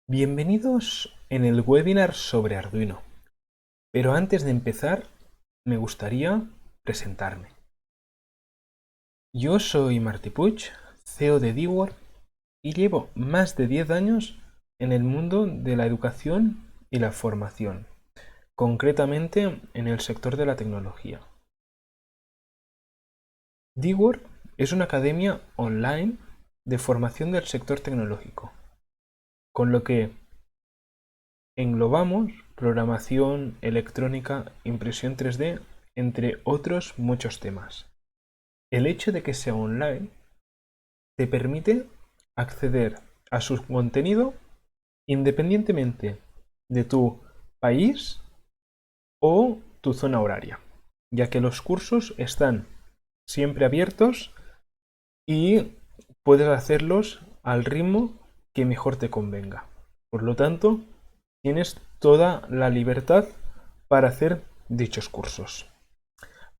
Bienvenidos en el webinar sobre Arduino, pero antes de empezar me gustaría presentarme. Yo soy Martí Puig, CEO de Dword y llevo más de 10 años en el mundo de la educación y la formación, concretamente en el sector de la tecnología. Dword es una academia online de formación del sector tecnológico, con lo que englobamos programación, electrónica, impresión 3D, entre otros muchos temas. El hecho de que sea online te permite acceder a su contenido independientemente de tu país o tu zona horaria, ya que los cursos están siempre abiertos y puedes hacerlos al ritmo que mejor te convenga. Por lo tanto, tienes toda la libertad para hacer dichos cursos.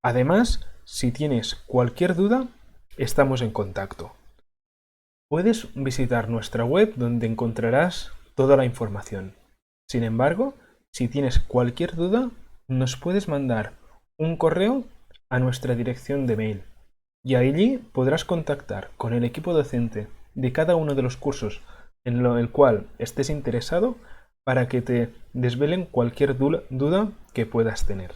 Además, si tienes cualquier duda, estamos en contacto. Puedes visitar nuestra web donde encontrarás toda la información. Sin embargo, si tienes cualquier duda, nos puedes mandar un correo a nuestra dirección de mail y allí podrás contactar con el equipo docente de cada uno de los cursos en el cual estés interesado para que te desvelen cualquier duda que puedas tener.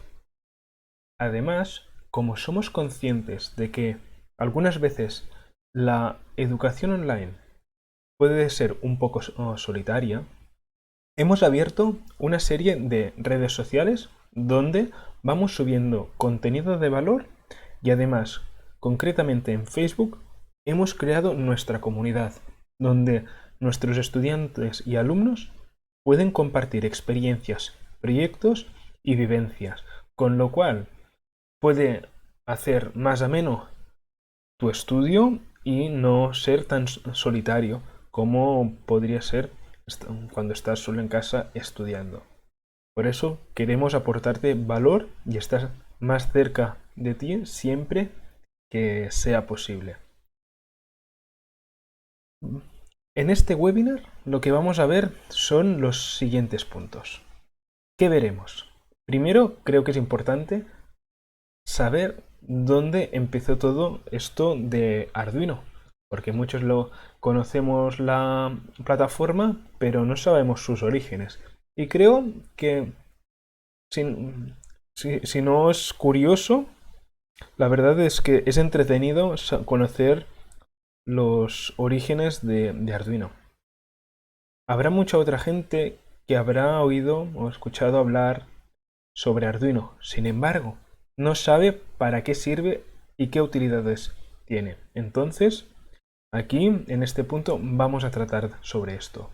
Además, como somos conscientes de que algunas veces la educación online puede ser un poco solitaria, hemos abierto una serie de redes sociales donde vamos subiendo contenido de valor y además, concretamente en Facebook, hemos creado nuestra comunidad, donde nuestros estudiantes y alumnos pueden compartir experiencias, proyectos y vivencias, con lo cual puede hacer más ameno tu estudio y no ser tan solitario como podría ser cuando estás solo en casa estudiando. Por eso queremos aportarte valor y estar más cerca de ti siempre que sea posible. En este webinar lo que vamos a ver son los siguientes puntos. ¿Qué veremos? Primero, creo que es importante saber dónde empezó todo esto de Arduino, porque muchos lo conocemos la plataforma, pero no sabemos sus orígenes. Y creo que si, si no es curioso, la verdad es que es entretenido conocer los orígenes de Arduino. Habrá mucha otra gente que habrá oído o escuchado hablar sobre Arduino. Sin embargo, no sabe para qué sirve y qué utilidades tiene. Entonces, aquí, en este punto, vamos a tratar sobre esto.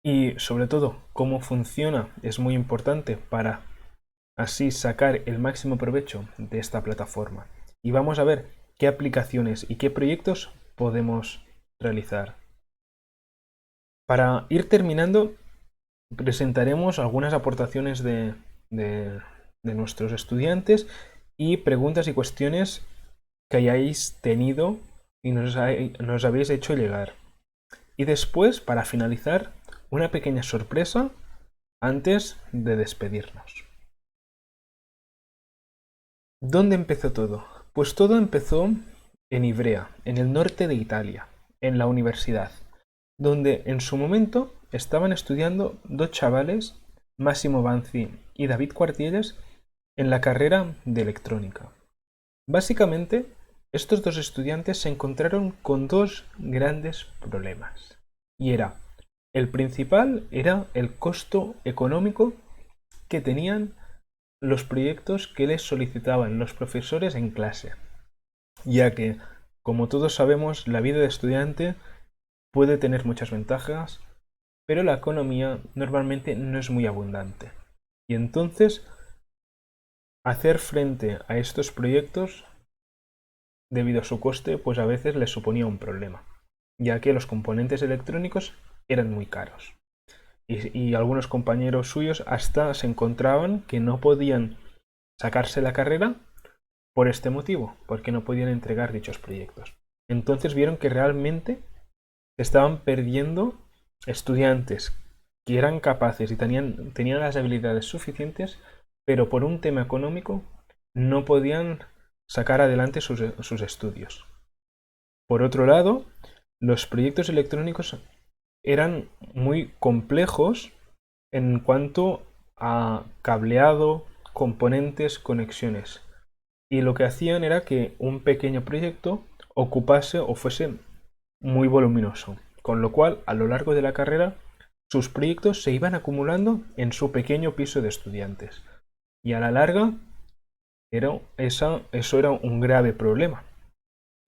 Y sobre todo, cómo funciona es muy importante para así sacar el máximo provecho de esta plataforma. Y vamos a ver qué aplicaciones y qué proyectos podemos realizar. Para ir terminando, presentaremos algunas aportaciones de nuestros estudiantes y preguntas y cuestiones que hayáis tenido y nos habéis hecho llegar. Y después, para finalizar, una pequeña sorpresa antes de despedirnos. ¿Dónde empezó todo? Pues todo empezó en Ivrea, en el norte de Italia, en la universidad, donde en su momento estaban estudiando dos chavales, Massimo Banzi y David Cuartielles, en la carrera de electrónica. Básicamente, estos dos estudiantes se encontraron con dos grandes problemas. Y el principal era el costo económico que tenían los proyectos que les solicitaban los profesores en clase, ya que, como todos sabemos, la vida de estudiante puede tener muchas ventajas, pero la economía normalmente no es muy abundante. Y entonces, hacer frente a estos proyectos, debido a su coste, pues a veces les suponía un problema, ya que los componentes electrónicos eran muy caros. Y algunos compañeros suyos hasta se encontraban que no podían sacarse la carrera por este motivo, porque no podían entregar dichos proyectos. Entonces vieron que realmente estaban perdiendo estudiantes que eran capaces y tenían las habilidades suficientes, pero por un tema económico no podían sacar adelante sus estudios. Por otro lado, los proyectos electrónicos eran muy complejos en cuanto a cableado, componentes, conexiones. Y lo que hacían era que un pequeño proyecto ocupase o fuese muy voluminoso, con lo cual a lo largo de la carrera sus proyectos se iban acumulando en su pequeño piso de estudiantes. Y a la larga eso era un grave problema,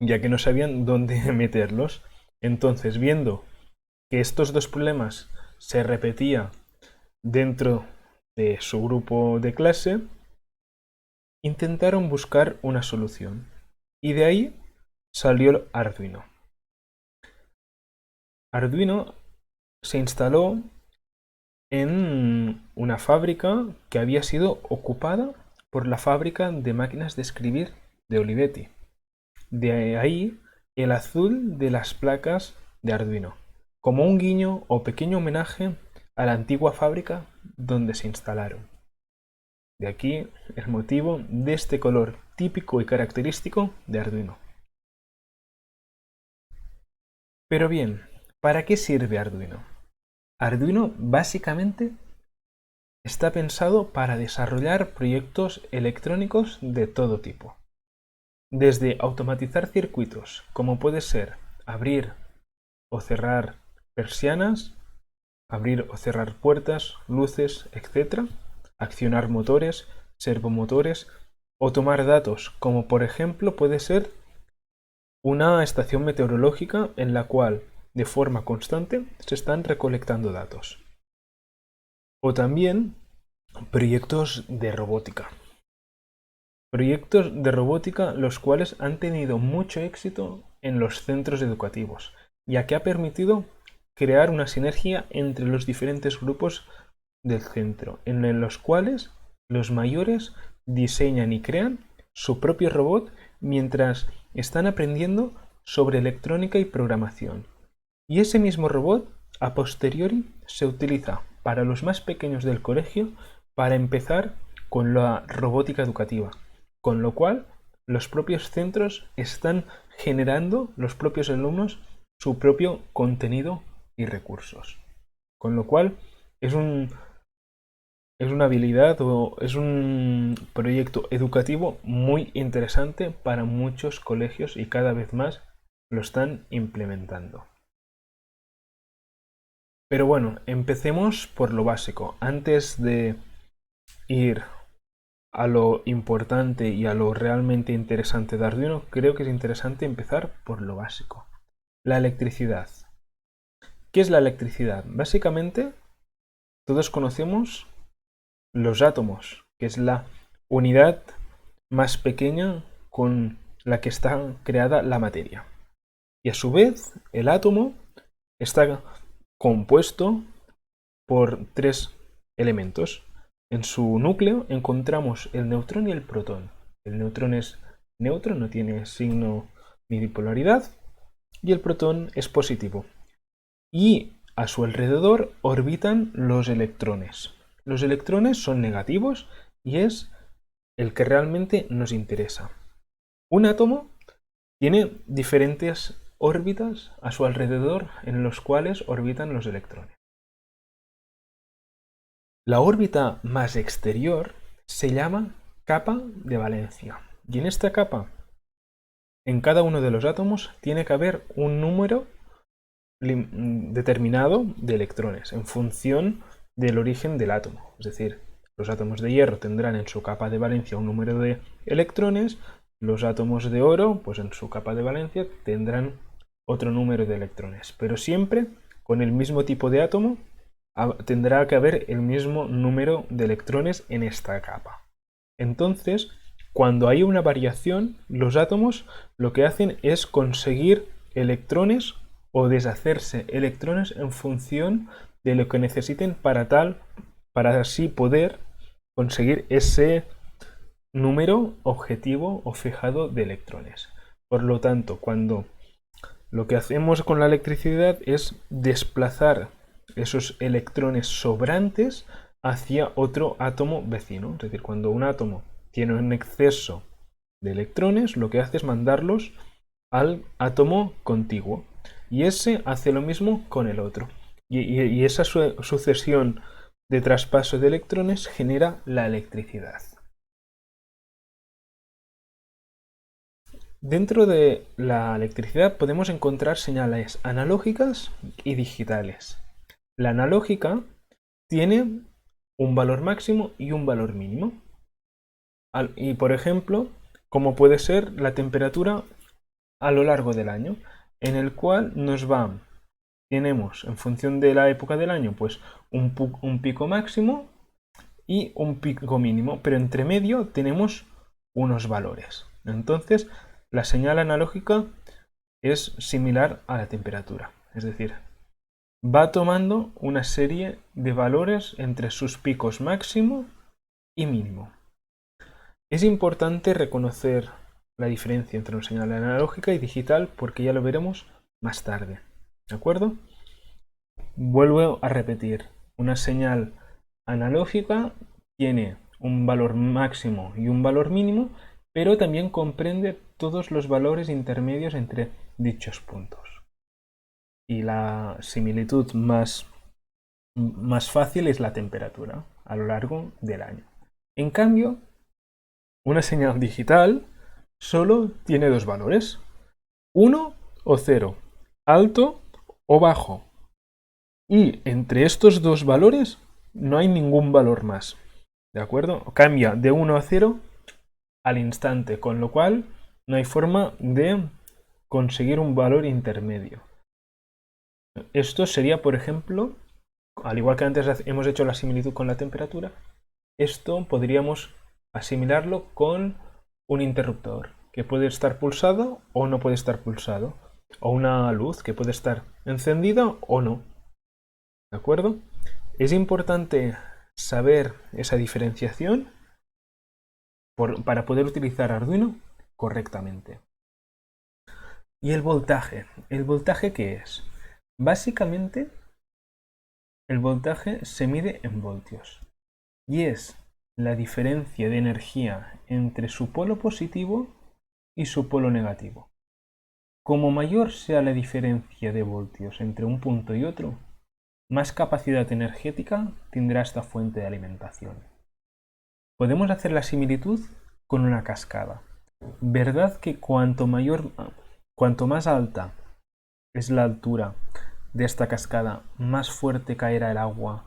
ya que no sabían dónde meterlos. Entonces, viendo que estos dos problemas se repetían dentro de su grupo de clase, intentaron buscar una solución. Y de ahí salió Arduino. Arduino se instaló en una fábrica que había sido ocupada por la fábrica de máquinas de escribir de Olivetti. De ahí el azul de las placas de Arduino, como un guiño o pequeño homenaje a la antigua fábrica donde se instalaron. De aquí el motivo de este color típico y característico de Arduino. Pero bien, ¿para qué sirve Arduino? Arduino básicamente está pensado para desarrollar proyectos electrónicos de todo tipo. Desde automatizar circuitos, como puede ser abrir o cerrar persianas, abrir o cerrar puertas, luces, etc., accionar motores, servomotores o tomar datos, como por ejemplo puede ser una estación meteorológica en la cual de forma constante se están recolectando datos. O también proyectos de robótica. Proyectos de robótica los cuales han tenido mucho éxito en los centros educativos, ya que ha permitido crear una sinergia entre los diferentes grupos del centro, en los cuales los mayores diseñan y crean su propio robot mientras están aprendiendo sobre electrónica y programación. Y ese mismo robot, a posteriori, se utiliza para los más pequeños del colegio para empezar con la robótica educativa, con lo cual los propios centros están generando, los propios alumnos, su propio contenido y recursos. Con lo cual es una habilidad o es un proyecto educativo muy interesante para muchos colegios y cada vez más lo están implementando. Pero bueno, empecemos por lo básico. Antes de ir a lo importante y a lo realmente interesante de Arduino, creo que es interesante empezar por lo básico. La electricidad. ¿Qué es la electricidad? Básicamente, todos conocemos los átomos, que es la unidad más pequeña con la que está creada la materia. Y a su vez, el átomo está compuesto por tres elementos. En su núcleo encontramos el neutrón y el protón. El neutrón es neutro, no tiene signo ni bipolaridad, y el protón es positivo. Y a su alrededor orbitan los electrones. Los electrones son negativos y es el que realmente nos interesa. Un átomo tiene diferentes órbitas a su alrededor en los cuales orbitan los electrones. La órbita más exterior se llama capa de valencia. Y en esta capa, en cada uno de los átomos, tiene que haber un número determinado de electrones en función del origen del átomo. Es decir, los átomos de hierro tendrán en su capa de valencia un número de electrones, los átomos de oro, pues en su capa de valencia tendrán otro número de electrones. Pero siempre con el mismo tipo de átomo tendrá que haber el mismo número de electrones en esta capa. Entonces, cuando hay una variación, los átomos lo que hacen es conseguir electrones o deshacerse electrones en función de lo que necesiten para así poder conseguir ese número objetivo o fijado de electrones. Por lo tanto, cuando lo que hacemos con la electricidad es desplazar esos electrones sobrantes hacia otro átomo vecino. Es decir, cuando un átomo tiene un exceso de electrones, lo que hace es mandarlos al átomo contiguo. Y ese hace lo mismo con el otro. Y esa sucesión de traspaso de electrones genera la electricidad. Dentro de la electricidad podemos encontrar señales analógicas y digitales. La analógica tiene un valor máximo y un valor mínimo. Y por ejemplo, como puede ser la temperatura a lo largo del año, en el cual tenemos en función de la época del año, pues un pico máximo y un pico mínimo, pero entre medio tenemos unos valores. Entonces, la señal analógica es similar a la temperatura, es decir, va tomando una serie de valores entre sus picos máximo y mínimo. Es importante reconocer la diferencia entre una señal analógica y digital porque ya lo veremos más tarde. ¿De acuerdo? Vuelvo a repetir. Una señal analógica tiene un valor máximo y un valor mínimo, pero también comprende todos los valores intermedios entre dichos puntos. Y la similitud más fácil es la temperatura a lo largo del año. En cambio, una señal digital solo tiene dos valores, 1 o 0, alto o bajo. Y entre estos dos valores no hay ningún valor más. ¿De acuerdo? Cambia de 1 a 0 al instante, con lo cual no hay forma de conseguir un valor intermedio. Esto sería, por ejemplo, al igual que antes hemos hecho la similitud con la temperatura, esto podríamos asimilarlo con un interruptor que puede estar pulsado o no puede estar pulsado, o una luz que puede estar encendida o no. ¿De acuerdo? Es importante saber esa diferenciación para poder utilizar Arduino correctamente. ¿Y el voltaje? ¿El voltaje qué es? Básicamente, el voltaje se mide en voltios y es la diferencia de energía entre su polo positivo y su polo negativo. Como mayor sea la diferencia de voltios entre un punto y otro, más capacidad energética tendrá esta fuente de alimentación. Podemos hacer la similitud con una cascada. ¿Verdad que cuanto más alta es la altura de esta cascada, más fuerte caerá el agua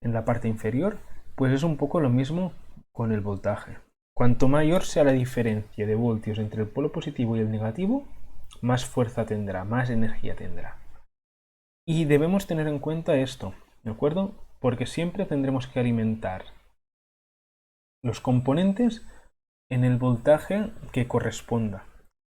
en la parte inferior? Pues es un poco lo mismo con el voltaje. Cuanto mayor sea la diferencia de voltios entre el polo positivo y el negativo, más fuerza tendrá, más energía tendrá. Y debemos tener en cuenta esto, ¿de acuerdo? Porque siempre tendremos que alimentar los componentes en el voltaje que corresponda.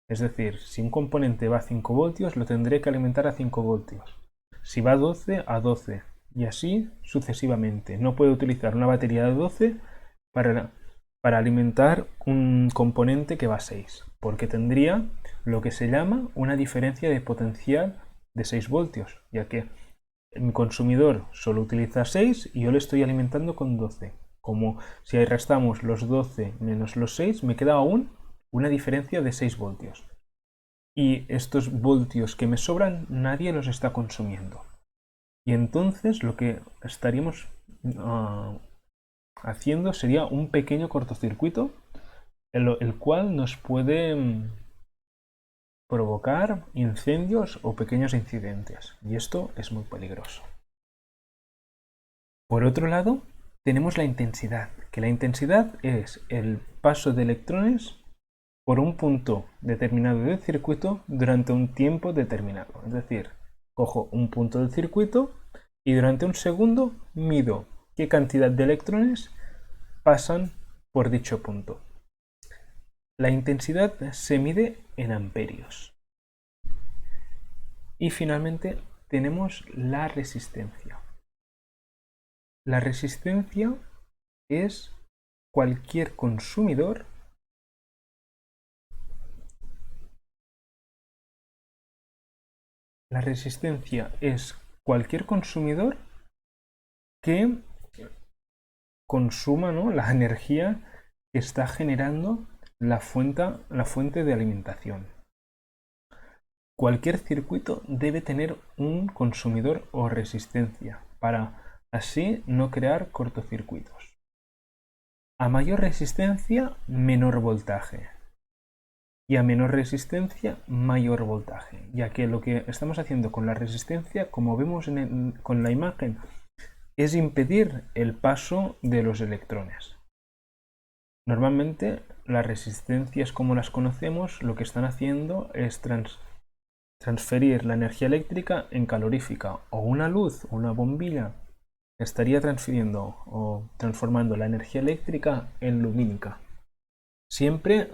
Es decir, si un componente va a 5 voltios, lo tendré que alimentar a 5 voltios. Si va a 12, a 12. Y así sucesivamente. No puedo utilizar una batería de 12 para alimentar un componente que va a 6. Porque tendría lo que se llama una diferencia de potencial de 6 voltios. Ya que mi consumidor solo utiliza 6 y yo le estoy alimentando con 12. Como si ahí restamos los 12 menos los 6, me queda aún una diferencia de 6 voltios. Y estos voltios que me sobran, nadie los está consumiendo. Y entonces lo que estaríamos haciendo sería un pequeño cortocircuito, el cual nos puede provocar incendios o pequeños incidentes. Y esto es muy peligroso. Por otro lado, tenemos la intensidad, que la intensidad es el paso de electrones por un punto determinado del circuito durante un tiempo determinado. Es decir, cojo un punto del circuito y durante un segundo mido qué cantidad de electrones pasan por dicho punto. La intensidad se mide en amperios. Y finalmente tenemos la resistencia. La resistencia es cualquier consumidor que consuma, ¿no?, la energía que está generando la fuente de alimentación. Cualquier circuito debe tener un consumidor o resistencia para así no crear cortocircuitos. A mayor resistencia, menor voltaje. Y a menor resistencia, mayor voltaje. Ya que lo que estamos haciendo con la resistencia, como vemos con la imagen, es impedir el paso de los electrones. Normalmente las resistencias como las conocemos lo que están haciendo es transferir la energía eléctrica en calorífica, o una luz o una bombilla estaría transfiriendo o transformando la energía eléctrica en lumínica. Siempre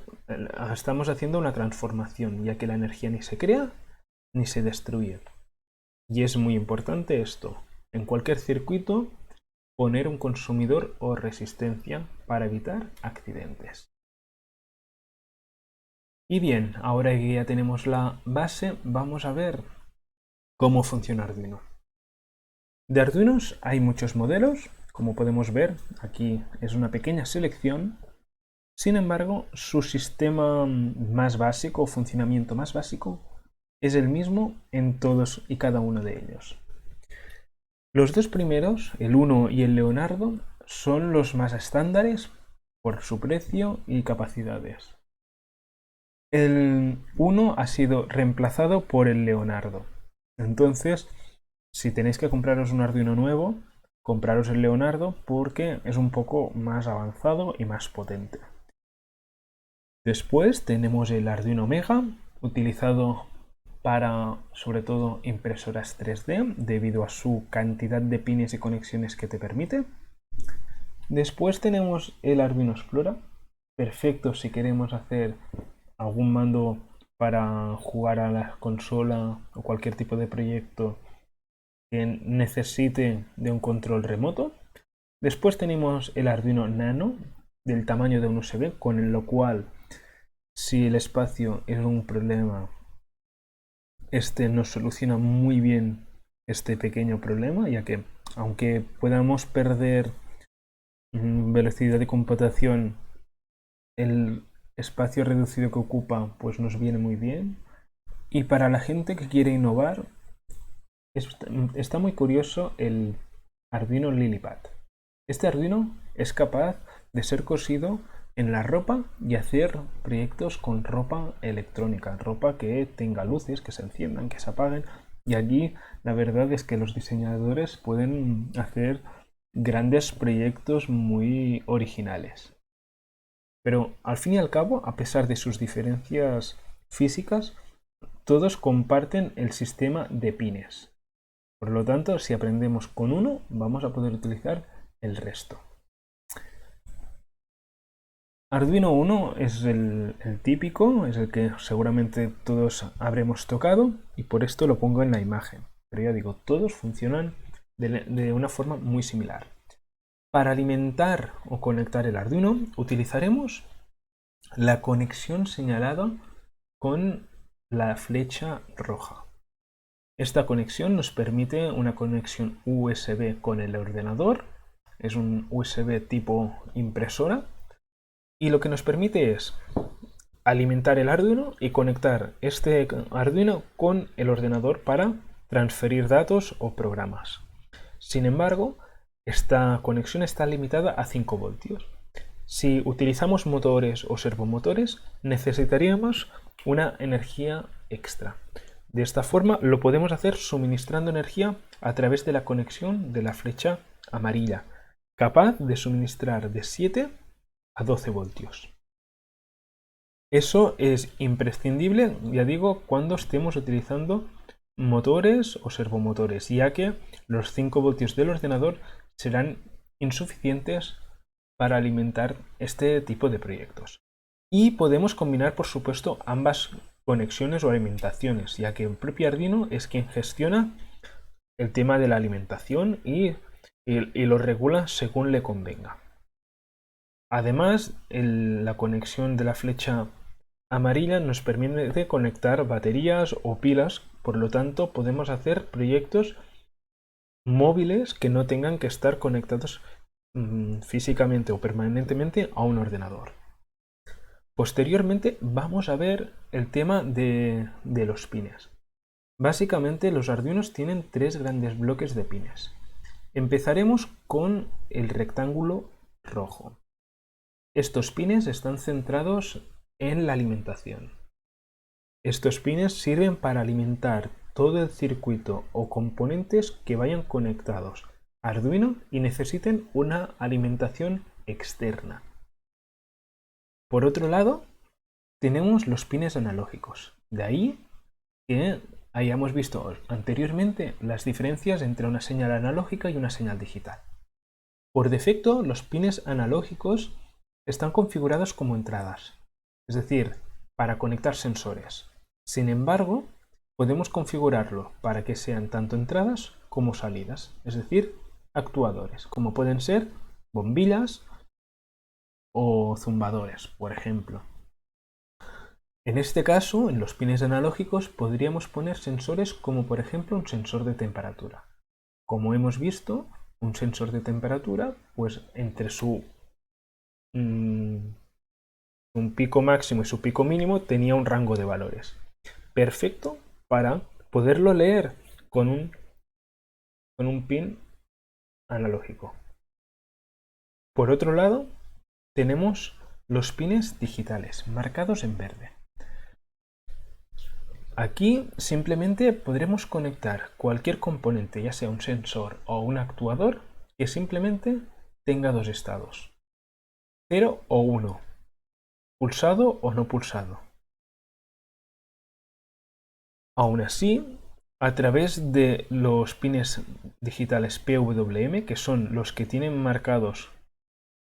estamos haciendo una transformación, ya que la energía ni se crea ni se destruye. Y es muy importante esto. En cualquier circuito, poner un consumidor o resistencia para evitar accidentes. Y bien, ahora que ya tenemos la base, vamos a ver cómo funciona Arduino. De Arduinos hay muchos modelos, como podemos ver, aquí es una pequeña selección. Sin embargo, su sistema más básico o funcionamiento más básico es el mismo en todos y cada uno de ellos. Los dos primeros, el Uno y el Leonardo, son los más estándares por su precio y capacidades. El Uno ha sido reemplazado por el Leonardo. Entonces, si tenéis que compraros un Arduino nuevo, compraros el Leonardo porque es un poco más avanzado y más potente. Después tenemos el Arduino Mega, utilizado para sobre todo impresoras 3D debido a su cantidad de pines y conexiones que te permite. Después tenemos el Arduino Explora, perfecto si queremos hacer algún mando para jugar a la consola o cualquier tipo de proyecto que necesite de un control remoto. Después tenemos el Arduino Nano del tamaño de un USB, con lo cual si el espacio es un problema, este nos soluciona muy bien este pequeño problema, ya que aunque podamos perder velocidad de computación, el espacio reducido que ocupa pues nos viene muy bien. Y para la gente que quiere innovar, está muy curioso el Arduino Lilipad. Este Arduino es capaz de ser cosido en la ropa y hacer proyectos con ropa electrónica, ropa que tenga luces, que se enciendan, que se apaguen. Y allí la verdad es que los diseñadores pueden hacer grandes proyectos muy originales. Pero al fin y al cabo, a pesar de sus diferencias físicas, todos comparten el sistema de pines. Por lo tanto, si aprendemos con uno, vamos a poder utilizar el resto. Arduino Uno es el típico, es el que seguramente todos habremos tocado y por esto lo pongo en la imagen. Pero ya digo, todos funcionan de una forma muy similar. Para alimentar o conectar el Arduino utilizaremos la conexión señalada con la flecha roja. Esta conexión nos permite una conexión USB con el ordenador. Es un USB tipo impresora. Y lo que nos permite es alimentar el Arduino y conectar este Arduino con el ordenador para transferir datos o programas. Sin embargo, esta conexión está limitada a 5 voltios. Si utilizamos motores o servomotores, necesitaríamos una energía extra. De esta forma lo podemos hacer suministrando energía a través de la conexión de la flecha amarilla, capaz de suministrar de 7 a 12 voltios. Eso es imprescindible, ya digo, cuando estemos utilizando motores o servomotores, ya que los 5 voltios del ordenador serán insuficientes para alimentar este tipo de proyectos. Y podemos combinar, por supuesto, ambas conexiones o alimentaciones, ya que el propio Arduino es quien gestiona el tema de la alimentación y lo regula según le convenga. Además, la conexión de la flecha amarilla nos permite conectar baterías o pilas, por lo tanto podemos hacer proyectos móviles que no tengan que estar conectados físicamente o permanentemente a un ordenador. Posteriormente vamos a ver el tema de los pines. Básicamente los Arduinos tienen tres grandes bloques de pines. Empezaremos con el rectángulo rojo. Estos pines están centrados en la alimentación. Estos pines sirven para alimentar todo el circuito o componentes que vayan conectados a Arduino y necesiten una alimentación externa. Por otro lado, tenemos los pines analógicos. De ahí que hayamos visto anteriormente las diferencias entre una señal analógica y una señal digital. Por defecto, los pines analógicos están configurados como entradas, es decir, para conectar sensores. Sin embargo, podemos configurarlo para que sean tanto entradas como salidas, es decir, actuadores, como pueden ser bombillas o zumbadores, por ejemplo. En este caso, en los pines analógicos podríamos poner sensores como por ejemplo un sensor de temperatura. Como hemos visto, un sensor de temperatura, pues entre un pico máximo y su pico mínimo tenía un rango de valores. Perfecto para poderlo leer con un pin analógico. Por otro lado, tenemos los pines digitales, marcados en verde. Aquí simplemente podremos conectar cualquier componente, ya sea un sensor o un actuador, que simplemente tenga dos estados, 0 o 1, pulsado o no pulsado. Aún así, a través de los pines digitales PWM, que son los que tienen marcados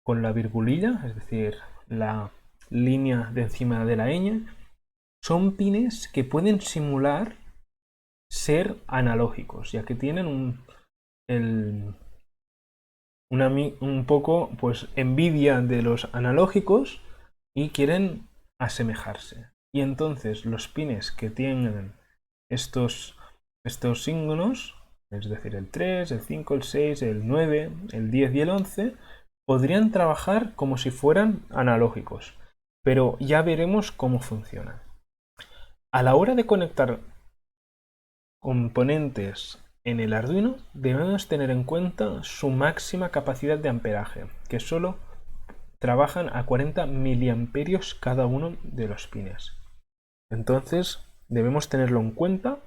con la virgulilla, es decir, la línea de encima de la ñ, son pines que pueden simular ser analógicos, ya que tienen un poco pues envidia de los analógicos y quieren asemejarse. Y entonces los pines que tienen estos signos, es decir, el 3, el 5, el 6, el 9, el 10 y el 11, podrían trabajar como si fueran analógicos, pero ya veremos cómo funcionan. A la hora de conectar componentes en el Arduino, debemos tener en cuenta su máxima capacidad de amperaje, que solo trabajan a 40 miliamperios cada uno de los pines. Entonces, debemos tenerlo en cuenta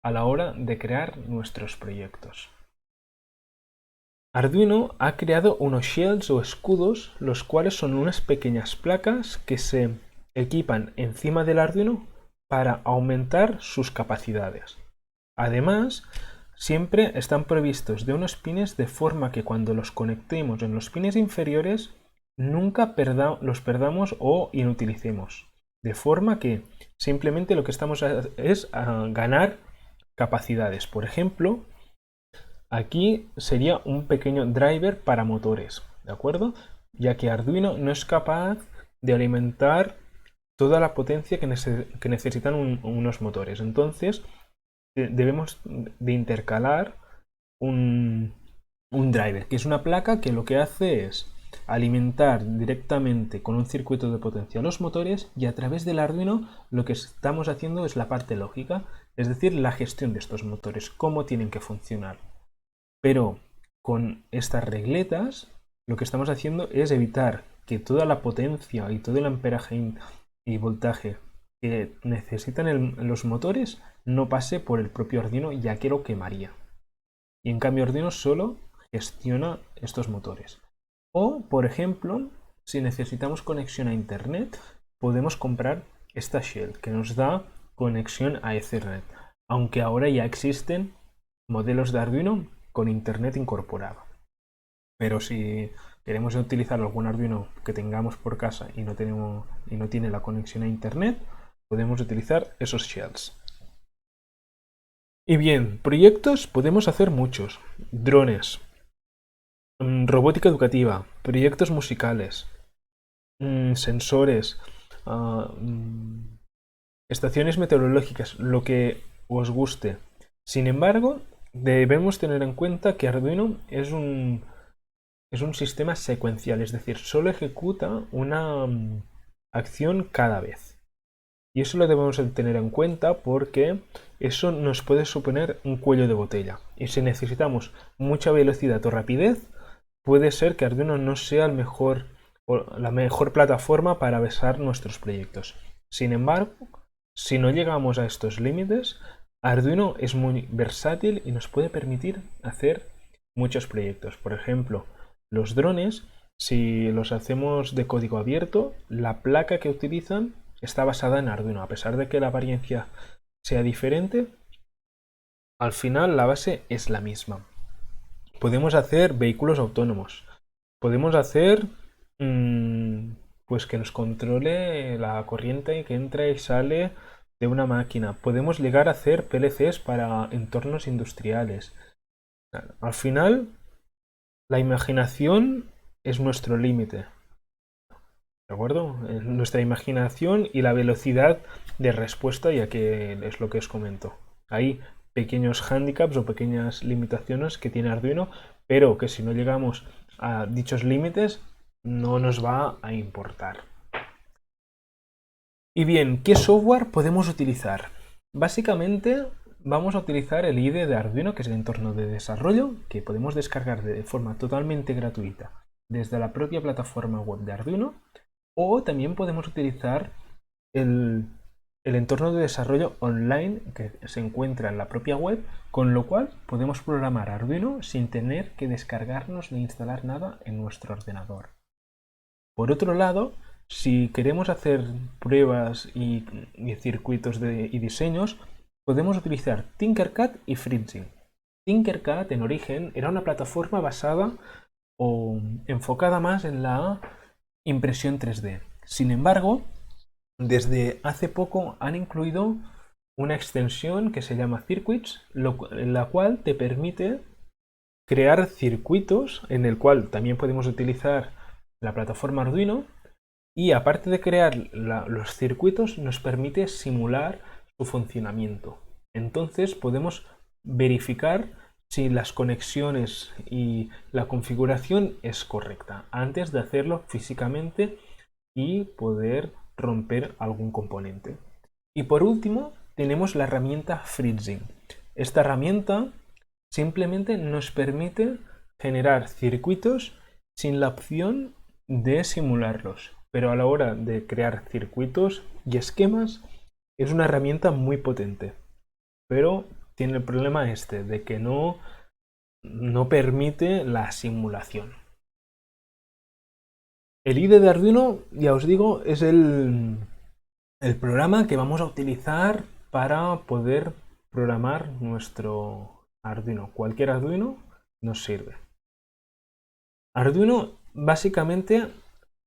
a la hora de crear nuestros proyectos. Arduino ha creado unos shells o escudos, los cuales son unas pequeñas placas que se equipan encima del Arduino para aumentar sus capacidades. Además, siempre están provistos de unos pines de forma que cuando los conectemos en los pines inferiores nunca los perdamos o inutilicemos. De forma que simplemente lo que estamos es a ganar capacidades. Por ejemplo, aquí sería un pequeño driver para motores, ¿de acuerdo? Ya que Arduino no es capaz de alimentar toda la potencia que necesitan unos motores. Entonces, debemos de intercalar un driver, que es una placa que lo que hace es alimentar directamente con un circuito de potencia los motores, y a través del Arduino lo que estamos haciendo es la parte lógica, es decir, la gestión de estos motores, cómo tienen que funcionar. Pero con estas regletas lo que estamos haciendo es evitar que toda la potencia y todo el amperaje y voltaje que necesitan los motores no pase por el propio Arduino, ya que lo quemaría. Y en cambio Arduino solo gestiona estos motores. O, por ejemplo, si necesitamos conexión a Internet, podemos comprar esta shell que nos da conexión a Ethernet, aunque ahora ya existen modelos de Arduino con Internet incorporado. Pero si queremos utilizar algún Arduino que tengamos por casa y no tiene la conexión a Internet, podemos utilizar esos shells. Y bien, proyectos podemos hacer muchos. Drones, robótica educativa, proyectos musicales, sensores, estaciones meteorológicas, lo que os guste. Sin embargo, debemos tener en cuenta que Arduino es un sistema secuencial, es decir, solo ejecuta una acción cada vez. Y eso lo debemos tener en cuenta porque eso nos puede suponer un cuello de botella. Y si necesitamos mucha velocidad o rapidez, puede ser que Arduino no sea la mejor plataforma para basar nuestros proyectos. Sin embargo, si no llegamos a estos límites, Arduino es muy versátil y nos puede permitir hacer muchos proyectos. Por ejemplo, los drones, si los hacemos de código abierto, la placa que utilizan está basada en Arduino. A pesar de que la apariencia sea diferente, al final la base es la misma. Podemos hacer vehículos autónomos. Podemos hacer pues que nos controle la corriente que entra y sale de una máquina. Podemos llegar a hacer PLCs para entornos industriales. Al final, la imaginación es nuestro límite. ¿De acuerdo? Nuestra imaginación y la velocidad de respuesta, ya que es lo que os comento. Hay pequeños handicaps o pequeñas limitaciones que tiene Arduino, pero que si no llegamos a dichos límites no nos va a importar. Y bien, ¿qué software podemos utilizar? Básicamente vamos a utilizar el IDE de Arduino, que es el entorno de desarrollo, que podemos descargar de forma totalmente gratuita desde la propia plataforma web de Arduino. O también podemos utilizar el entorno de desarrollo online que se encuentra en la propia web, con lo cual podemos programar Arduino sin tener que descargarnos ni instalar nada en nuestro ordenador. Por otro lado, si queremos hacer pruebas y circuitos y diseños, podemos utilizar Tinkercad y Fritzing. Tinkercad en origen era una plataforma basada o enfocada más en la impresión 3D. Sin embargo, desde hace poco han incluido una extensión que se llama Circuits, la cual te permite crear circuitos, en el cual también podemos utilizar la plataforma Arduino, y aparte de crear los circuitos, nos permite simular su funcionamiento. Entonces podemos verificar si las conexiones y la configuración es correcta antes de hacerlo físicamente y poder romper algún componente. Y por último tenemos la herramienta Fritzing. Esta herramienta simplemente nos permite generar circuitos sin la opción de simularlos, pero a la hora de crear circuitos y esquemas es una herramienta muy potente, pero tiene el problema de que no permite la simulación. El IDE de Arduino, ya os digo, es el programa que vamos a utilizar para poder programar nuestro Arduino. Cualquier Arduino nos sirve. Arduino básicamente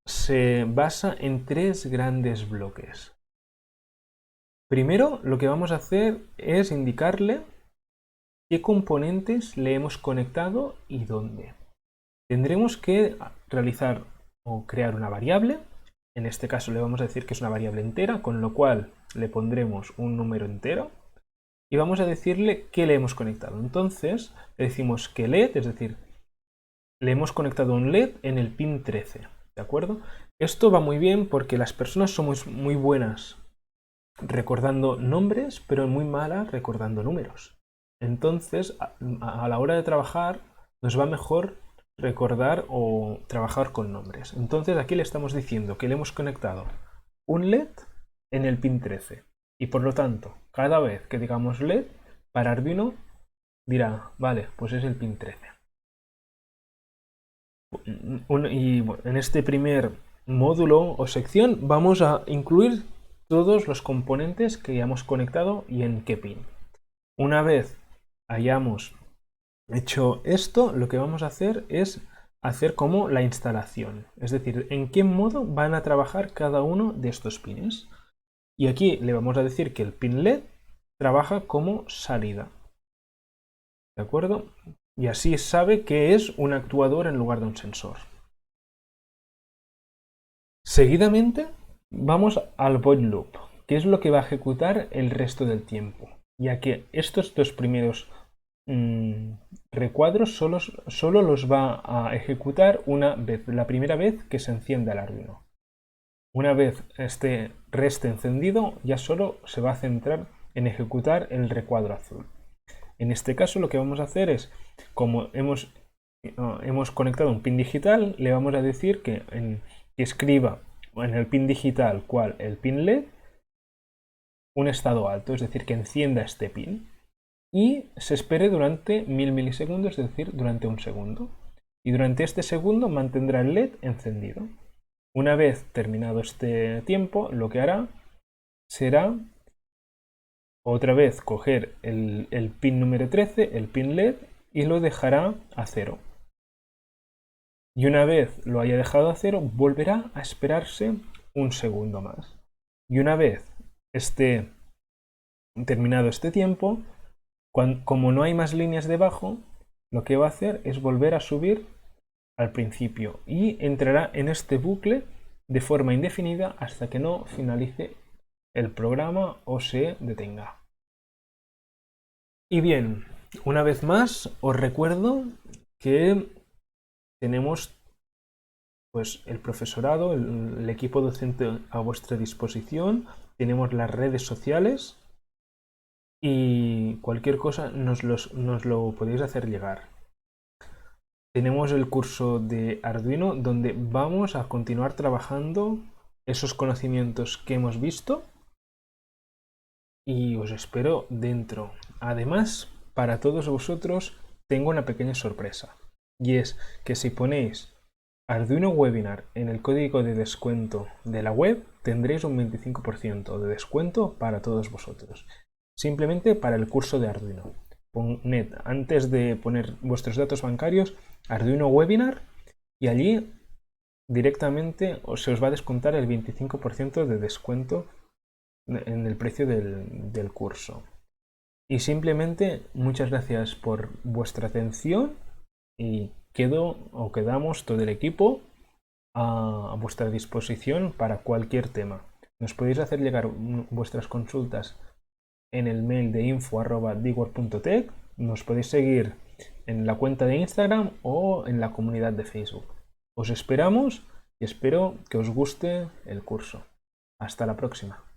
se basa en tres grandes bloques. Primero, lo que vamos a hacer es indicarle qué componentes le hemos conectado y dónde. Tendremos que realizar o crear una variable. En este caso le vamos a decir que es una variable entera, con lo cual le pondremos un número entero y vamos a decirle qué le hemos conectado. Entonces le decimos que LED, es decir, le hemos conectado un LED en el pin 13, ¿de acuerdo? Esto va muy bien porque las personas somos muy buenas recordando nombres, pero muy malas recordando números. Entonces, a la hora de trabajar, nos va mejor recordar o trabajar con nombres. Entonces, aquí le estamos diciendo que le hemos conectado un LED en el pin 13. Y por lo tanto, cada vez que digamos LED, para Arduino dirá, vale, pues es el pin 13. Y en este primer módulo o sección vamos a incluir todos los componentes que hayamos conectado y en qué pin. Una vez hayamos hecho esto, lo que vamos a hacer es hacer como la instalación, es decir, en qué modo van a trabajar cada uno de estos pines. Y aquí le vamos a decir que el pin LED trabaja como salida, ¿de acuerdo? Y así sabe que es un actuador en lugar de un sensor. Seguidamente vamos al void loop, que es lo que va a ejecutar el resto del tiempo, ya que estos dos primeros recuadros solo los va a ejecutar una vez, la primera vez que se encienda el Arduino. Una vez reste encendido, ya solo se va a centrar en ejecutar el recuadro azul. En este caso lo que vamos a hacer es, como hemos conectado un pin digital, le vamos a decir que escriba en el pin digital, cual el pin LED, un estado alto, es decir, que encienda este pin y se espere durante 1000 milisegundos, es decir, durante un segundo. Y durante este segundo mantendrá el LED encendido. Una vez terminado este tiempo, lo que hará será otra vez coger el pin número 13, el pin LED, y lo dejará a 0. Y una vez lo haya dejado a 0, volverá a esperarse un segundo más. Y una vez esté terminado este tiempo, como no hay más líneas debajo, lo que va a hacer es volver a subir al principio y entrará en este bucle de forma indefinida hasta que no finalice el programa o se detenga. Y bien, una vez más os recuerdo que tenemos pues el profesorado, el equipo docente a vuestra disposición, tenemos las redes sociales y cualquier cosa nos lo podéis hacer llegar. Tenemos el curso de Arduino donde vamos a continuar trabajando esos conocimientos que hemos visto y os espero dentro. Además, para todos vosotros tengo una pequeña sorpresa y es que si ponéis Arduino Webinar en el código de descuento de la web tendréis un 25% de descuento para todos vosotros. Simplemente para el curso de Arduino. Poned, antes de poner vuestros datos bancarios, Arduino Webinar y allí directamente se os va a descontar el 25% de descuento en el precio del curso. Y simplemente muchas gracias por vuestra atención y quedamos todo el equipo a vuestra disposición para cualquier tema. Nos podéis hacer llegar vuestras consultas en el mail de info@digward.tech. Nos podéis seguir en la cuenta de Instagram o en la comunidad de Facebook. Os esperamos y espero que os guste el curso. Hasta la próxima.